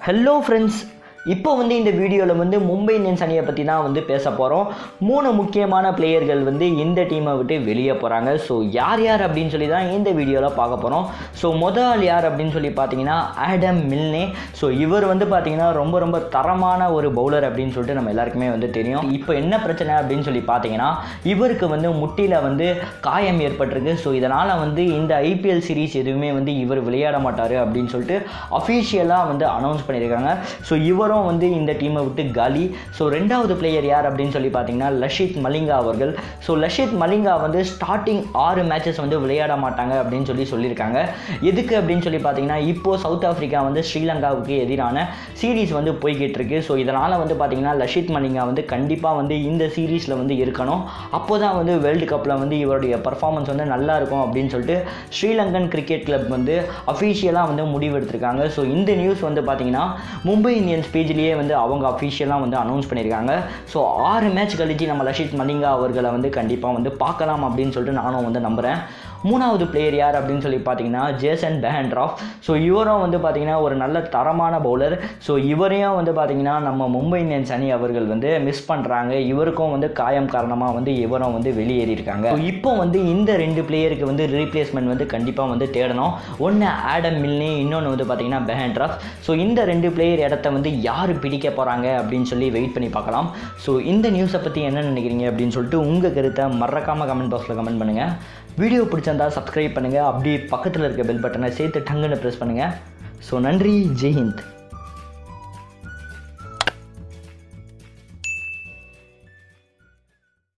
Hello friends, இப்போ இந்த வீடியோவில் மும்பை இந்தியன்ஸ் அணியை பற்றி தான் பேச போகிறோம். 3 முக்கியமான பிளேயர்கள் இந்த டீமை விட்டு வெளியே போகிறாங்க. ஸோ யார் யார் அப்படின்னு சொல்லி தான் இந்த வீடியோவில் பார்க்க போகிறோம். ஸோ முதல் ஆள் யார் அப்படின்னு சொல்லி பார்த்தீங்கன்னா ஆடம் மில்னே. ஸோ இவர் பார்த்தீங்கன்னா ரொம்ப ரொம்ப தரமான ஒரு பவுலர் அப்படின்னு சொல்லிட்டு நம்ம எல்லாருக்குமே தெரியும். இப்போ என்ன பிரச்சனை அப்படின்னு சொல்லி பார்த்தீங்கன்னா இவருக்கு முட்டியில் காயம் ஏற்பட்டிருக்கு. ஸோ இதனால் இந்த ஐபிஎல் சீரீஸ் எதுவுமே இவர் விளையாட மாட்டார் அப்படின்னு சொல்லிட்டு அஃபீஷியலாக அனௌன்ஸ் பண்ணியிருக்காங்க. ஸோ இவரும் இந்த டீமை விட்டு காலி. ஸோ ரெண்டாவது பிளேயர் யார் அப்படின்னு சொல்லி பார்த்தீங்கன்னா லஷித் மலிங்கா அவர்கள். So Lasith Malinga starting 6 matches விளையாட மாட்டாங்க அப்படின்னு சொல்லியிருக்காங்க. எதுக்கு அப்படின்னு சொல்லி பார்த்தீங்கன்னா இப்போ சவுத் ஆஃப்ரிக்கா ஸ்ரீலங்காவுக்கு எதிரான சீரீஸ் போய்கிட்டு இருக்கு. ஸோ இதனால் பார்த்தீங்கன்னா லஷித் மலிங்கா கண்டிப்பாக இந்த சீரீஸில் இருக்கணும். அப்போ தான் வேர்ல்டு கப்பில் இவருடைய பர்ஃபார்மன்ஸ் நல்லா இருக்கும் அப்படின்னு சொல்லிட்டு ஸ்ரீலங்கன் கிரிக்கெட் கிளப் அஃபீஷியலாக முடிவு எடுத்திருக்காங்க. ஸோ இந்த நியூஸ் பார்த்தீங்கன்னா மும்பை இந்தியன்ஸ் பேஜ்லேயே அவங்க அஃபீஷியலாக அனௌன்ஸ் பண்ணியிருக்காங்க. ஸோ 6 மேட்ச் கழிச்சு நம்ம லஷித் மலிங்கா அவர்களை கண்டிப்பாக பார்க்கலாம் அப்படின்னு சொல்லிட்டு நானும் நம்புகிறேன். மூணாவது பிளேயர் யார் அப்படின்னு சொல்லி பார்த்தீங்கன்னா ஜேசன் பெஹன்ட்ராஃப். ஸோ இவரும் பார்த்தீங்கன்னா ஒரு நல்ல தரமான பவுலர். ஸோ இவரையும் பார்த்தீங்கன்னா நம்ம மும்பை இந்தியன்ஸ் அணி அவர்கள் மிஸ் பண்ணுறாங்க. இவருக்கும் காயம் காரணமாக இவரும் வெளியேறியிருக்காங்க. ஸோ இப்போ இந்த 2 பிளேயருக்கு ரீப்ளேஸ்மெண்ட் கண்டிப்பாக தேடணும். ஒன்று ஆடம் மில்னே, இன்னொன்று பார்த்தீங்கன்னா பெஹன்ட்ராஃப். ஸோ இந்த 2 பிளேயர் இடத்த யார் பிடிக்க போகிறாங்க அப்படின்னு சொல்லி வெயிட் பண்ணி பார்க்கலாம். ஸோ இந்த நியூஸை பற்றி என்ன நினைக்கிறீங்க அப்படின்னு சொல்லிட்டு உங்கள் கருத்தை மறக்காமல் கமெண்ட் பாக்ஸில் கமெண்ட் பண்ணுங்கள். வீடியோ பிடிச்சிருந்தா சப்ஸ்கிரைப் பண்ணுங்கள். அப்படி பக்கத்தில் இருக்க பெல் பட்டனை சேர்த்து டங்குன்னு ப்ரெஸ் பண்ணுங்கள். ஸோ நன்றி, ஜெய் ஹிந்த்.